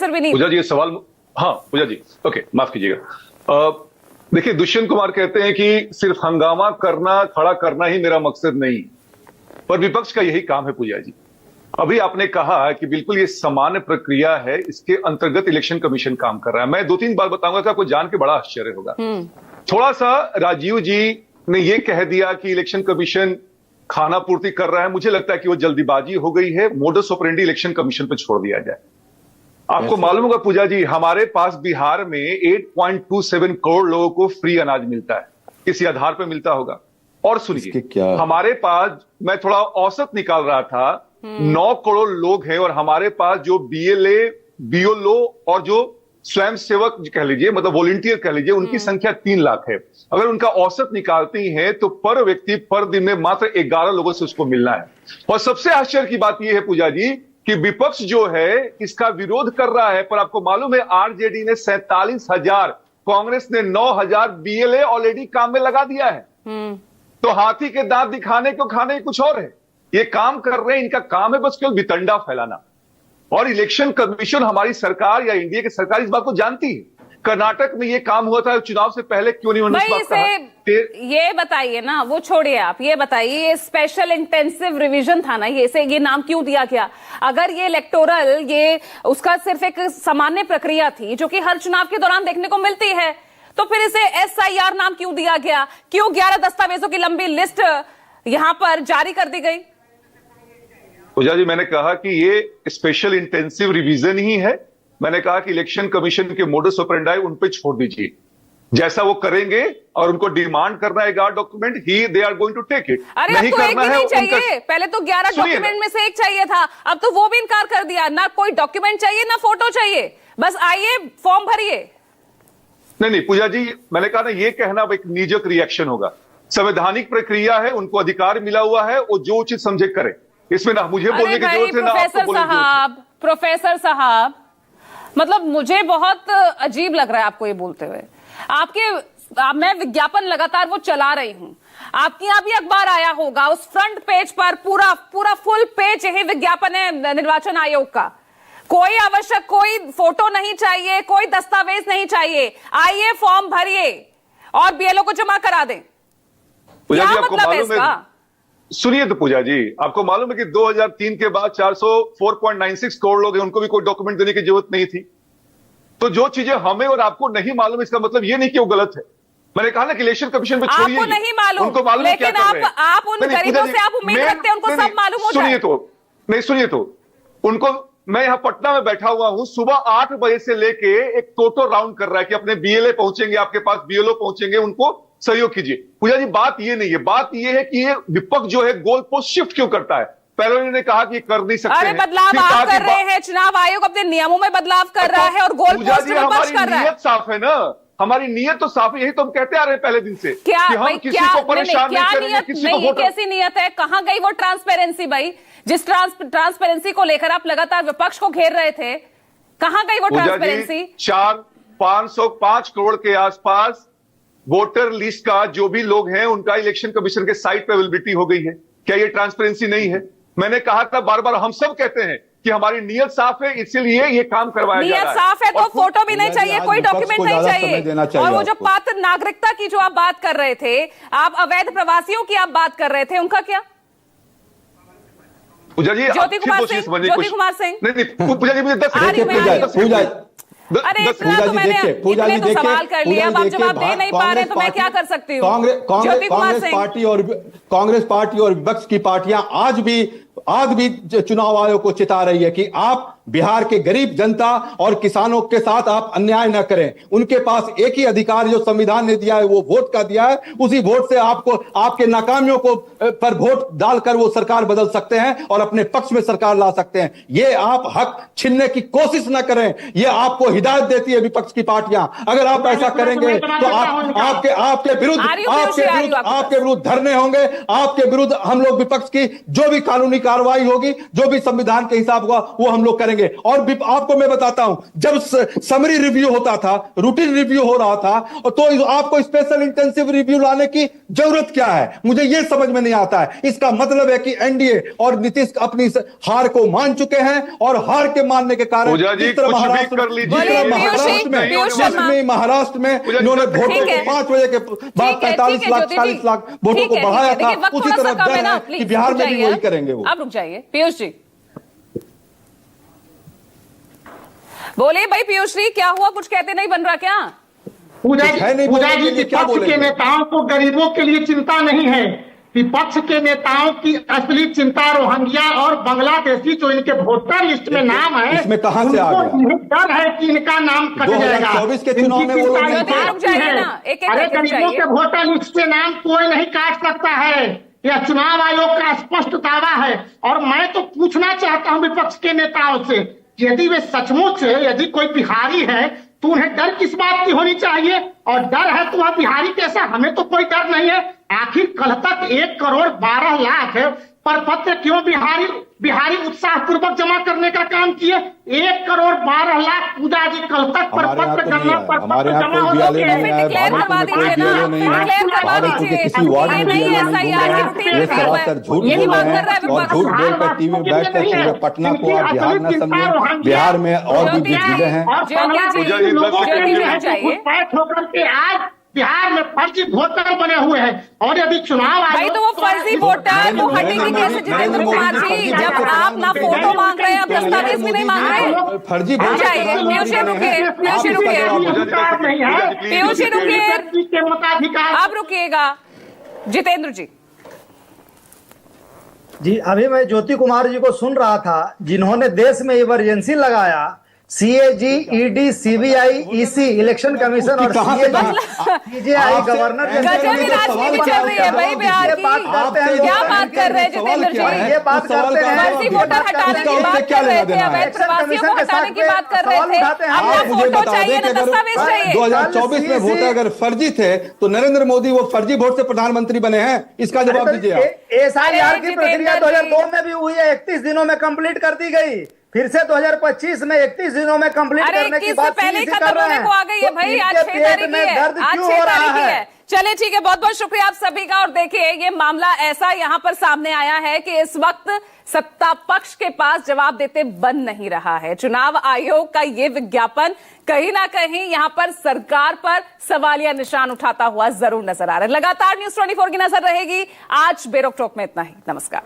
Sir भी नहीं। पूजा जी ये सवाल, हाँ पूजा जी ओके माफ कीजिएगा। देखिए दुष्यंत कुमार कहते हैं कि सिर्फ हंगामा करना, खड़ा करना ही मेरा मकसद नहीं, पर विपक्ष का यही काम है पूजा जी। अभी आपने कहा कि बिल्कुल ये सामान्य प्रक्रिया है, इसके अंतर्गत इलेक्शन कमीशन काम कर रहा है। मैं 2-3 बार बताऊंगा कि आपको जान के बड़ा आश्चर्य होगा। थोड़ा सा राजीव जी ने ये कह दिया कि इलेक्शन कमीशन खाना पूर्ति कर रहा है, मुझे लगता है कि वो जल्दीबाजी हो गई है, मोडस ऑपरेंडी इलेक्शन कमीशन पर छोड़ दिया जाए। आपको मालूम होगा पूजा जी, हमारे पास बिहार में 8.27 करोड़ लोगों को फ्री अनाज मिलता है, किसी आधार पर मिलता होगा। और सुनिए, हमारे पास, मैं थोड़ा औसत निकाल रहा था, 9 करोड़ लोग हैं और हमारे पास जो बीएलए, बीओलो और जो स्वयं सेवक कह लीजिए, मतलब वॉलंटियर कह लीजिए, उनकी संख्या 3 लाख है। अगर उनका औसत निकालती हैं तो पर व्यक्ति पर दिन में मात्र 11 लोगों से उसको मिलना है। और सबसे आश्चर्य की बात यह है पूजा जी कि विपक्ष जो है इसका विरोध कर रहा है, पर आपको मालूम है आरजेडी ने 47,000, कांग्रेस ने 9,000 बीएलए ऑलरेडी काम में लगा दिया है। तो हाथी के दांत दिखाने को खाने कुछ और है। ये काम कर रहे हैं, इनका काम है बस केवल वितंडा फैलाना। और इलेक्शन कमीशन, हमारी सरकार या इंडिया की सरकार इस बात को जानती है। कर्नाटक में ये काम हुआ था, चुनाव से पहले क्यों नहीं उन्होंने इस बात कहा? ये बताइए ना, वो छोड़िए आप, ये बताइए ये स्पेशल इंटेंसिव रिवीजन था ना, ये नाम क्यों दिया गया? अगर ये इलेक्टोरल, ये उसका सिर्फ एक सामान्य प्रक्रिया थी जो कि हर चुनाव के दौरान देखने को मिलती है, तो फिर इसे SIR नाम क्यों दिया गया? क्यों 11 दस्तावेजों की लंबी लिस्ट यहां पर जारी कर दी गई? पूजा जी मैंने कहा कि ये स्पेशल इंटेंसिव रिवीजन ही है। मैंने कहा कि इलेक्शन कमीशन के मोडस ऑपरेंडाई उन पे छोड़ दीजिए, जैसा वो करेंगे और उनको डिमांड करना है डॉक्यूमेंट ही, they are going to take it. अरे नहीं करना है चाहिए, पहले तो 11 डॉक्यूमेंट में से एक चाहिए था, अब तो वो भी इनकार कर दिया। ना कोई डॉक्यूमेंट चाहिए ना फोटो चाहिए, बस आइए फॉर्म भरिए। नहीं पूजा जी, मैंने कहा ना, ये कहना एक नीजक रिएक्शन होगा। संवैधानिक प्रक्रिया है, उनको अधिकार मिला हुआ है, वो जो उचित समझे करे। इसमें ना मुझे बोलने की जरूरत है ना आपको बोलने की जरूरत है। प्रोफेसर साहब, मतलब मुझे बहुत अजीब लग रहा है आपको ये बोलते हुए। मैं विज्ञापन लगातार वो चला रही हूं, आपके यहां भी अखबार आया होगा, उस फ्रंट पेज पर पूरा फुल पेज यही विज्ञापन है निर्वाचन आयोग का। कोई आवश्यक, कोई फोटो नहीं चाहिए, कोई दस्तावेज नहीं चाहिए, आइए फॉर्म भरिए और बीएलओ को जमा करा दें। क्या मतलब है इसका? सुनिए तो पूजा जी, आपको मालूम है कि 2003 के बाद 496 करोड़ लोग हैं, उनको भी कोई डॉक्यूमेंट देने की जरूरत नहीं थी। तो जो चीजें हमें और आपको नहीं मालूम, इसका मतलब ये नहीं कि वो गलत है। मैंने कहा ना कि इलेक्शन कमीशन पे छोड़िए, आपको नहीं मालूम, उनको मालूम है क्या कर रहे हैं। आप उन गरीबों से आप उम्मीद रखते हैं उनको सब मालूम हो जाए। सुनिए तो उनको, मैं यहां पटना में बैठा हुआ हूं, सुबह 8 बजे से लेके एक टोटो राउंड कर रहा है कि अपने बीएलए पहुंचेंगे, आपके पास बीएलओ पहुंचेंगे, उनको सहयोग कीजिए। पूजा जी बात ये नहीं है, बात ये है कि ये विपक्ष जो है गोल पोस्ट शिफ्ट क्यों करता है। पहले उन्होंने कहा कि कर नहीं सकते। अरे बदलाव आप कर रहे हैं, चुनाव आयोग अपने नियमों में बदलाव कर रहा है और गोल पोस्ट विपक्ष कर रहा है। नीयत साफ है ना, हमारी नीयत तो साफ है, यही तो हम कहते आ रहे हैं पहले दिन से। क्या कि हम किसी को परेशान नहीं करेंगे, किसी को वोट। कैसी नीयत है? कहां गई वो ट्रांसपेरेंसी भाई? जिस ट्रांसपेरेंसी को लेकर आप लगातार विपक्ष को घेर रहे थे, कहां गई वो ट्रांसपेरेंसी? 505 करोड़ के आसपास वोटर लिस्ट का जो भी लोग हैं उनका इलेक्शन कमीशन के साइट पे अवेलेबिलिटी हो गई है। क्या ये ट्रांसपेरेंसी नहीं है? मैंने कहा था बार बार, हम सब कहते हैं कि हमारी नीयत साफ है, इसीलिए ये काम करवाया जा रहा है। नीयत साफ है तो फोटो भी नहीं चाहिए, कोई डॉक्यूमेंट नहीं चाहिए। और वो जो पात्र नागरिकता की जो आप बात कर रहे थे, आप अवैध प्रवासियों की आप बात कर रहे थे, उनका क्या? पूजा जी ज्योति कुमार सिंह नहीं पूजा जी, मुझे 10 अरे पूजा जी देखिए, पूजा जी देखिए, सवाल कर लिया, अब आप जवाब दे नहीं पा रहे तो मैं क्या कर सकती हूँ? कांग्रेस पार्टी और विपक्ष की पार्टियां आज भी चुनाव आयोग को चिता रही है कि आप बिहार के गरीब जनता और किसानों के साथ आप अन्याय न करें। उनके पास एक ही अधिकार जो संविधान ने दिया है वो वोट का दिया है, उसी वोट से आपको आपके नाकामियों को पर वोट डालकर वो सरकार बदल सकते हैं और अपने पक्ष में सरकार ला सकते हैं। ये आप हक छीनने की कोशिश न करें, ये आपको हिदायत देती है विपक्ष की पार्टियां। अगर आप ऐसा करेंगे तो आपके विरुद्ध धरने होंगे, आपके विरुद्ध हम लोग विपक्ष की जो भी कानूनी कार्रवाई होगी, जो भी संविधान के हिसाब होगा वो हम लोग करेंगे। और भी आपको मैं बताता हूं, जब समरी रिव्यू होता था, रूटीन रिव्यू हो रहा था, तो आपको स्पेशल इंटेंसिव रिव्यू लाने की जरूरत क्या है, मुझे यह समझ में नहीं आता है। इसका मतलब है कि एनडीए और नीतीश अपनी हार को मान चुके हैं, और हार के मानने के कारण महाराष्ट्र में इन्होंने वोटों को 5 बजे के बाद 45 लाख 40 लाख वोटों को बढ़ाया था, उसी तरह डर है कि बिहार में भी वही करेंगे वो। अब रुक जाइए पीयूष जी, बोले भाई पीयूष जी, क्या हुआ, कुछ कहते नहीं बन रहा क्या? पूजा जी, विपक्ष के नेताओं को गरीबों के लिए चिंता नहीं है। विपक्ष के नेताओं की असली चिंता रोहिंग्या और बांग्लादेशी जो इनके वोटर लिस्ट में नाम है, इसमें कहां से आ गया? डर है कि इनका नाम कट जाएगा। 2024 के चुनाव में वो लोग अरे गरीबों के वोटर लिस्ट से नाम कोई नहीं काट सकता है, यह चुनाव आयोग का स्पष्ट दावा है। और मैं तो पूछना चाहता हूं विपक्ष के नेताओं से, यदि वे सचमुच यदि कोई बिहारी है तो उन्हें डर किस बात की होनी चाहिए? और डर है तो वह बिहारी कैसा, हमें तो कोई डर नहीं है। आखिर कल तक 1 करोड़ 12 लाख पर पत्र क्यों बिहारी उत्साह पूर्वक जमा करने का काम किए? 1 करोड़ 12 लाख पूजा जी कल तक पर पत्र गणना पर पत्र जमा हो गए। डिक्लेयर करवा दीजिए ना, डिक्लेयर करवा दीजिए। किसी वार्ड में नहीं ऐसा यार, ये सरासर झूठ बोल रहे हैं, और झूठ बोलकर टीवी में बैठकर पूरे पटना को और बिहार न समझे। बिहार में और भी जिले हैं। होकर के आज बिहार में फर्जी वोटर बने हुए हैं, और यदि चुनाव भाई तो वो फर्जी वोटर वो हटेंगे कैसे जितेंद्र कुमार जी, जब आप ना फोटो मांग रहे हैं, आप दस्तावेज भी नहीं मांग रहे? फर्जी आप रुकिएगा जितेंद्र जी। जी, अभी मैं ज्योति कुमार जी को सुन रहा था, जिन्होंने देश में इमरजेंसी लगाया, CAG, ED, CBI, EC, election commission और सीजेआई, गवर्नर राजनीति चल रही है भाई बिहार की। क्या बात कर रहे हैं जितेंद्र जी? ये बात करते हैं, फर्जी वोटर हटाने की बात कर रहे थे, अवैध प्रवासियों को हटाने की बात कर रहे थे। अब फोटो चाहिए ना दस्तावेज चाहिए। 2024 में वोटर अगर फर्जी थे तो नरेंद्र मोदी वो फर्जी वोट से प्रधानमंत्री बने हैं, इसका जवाब दीजिए। एसआईआर की प्रक्रिया 2002 में भी हुई है, 31 दिनों में कंप्लीट कर दी गई, फिर से 2025 में 31 दिनों में कंप्लीट करने की बात पहले खत्म होने को आ गई है भाई। आज 6 तारीख है, आज 6 तारीख है। चलिए ठीक है, बहुत बहुत शुक्रिया आप सभी का। और देखिए ये मामला ऐसा यहां पर सामने आया है कि इस वक्त सत्ता पक्ष के पास जवाब देते बन नहीं रहा है। चुनाव आयोग का ये विज्ञापन कहीं ना कहीं यहां पर सरकार पर सवालिया निशान उठाता हुआ जरूर नजर आ रहा है। लगातार न्यूज़ 24 की नजर रहेगी। आज बेरोक टोक में इतना ही। नमस्कार।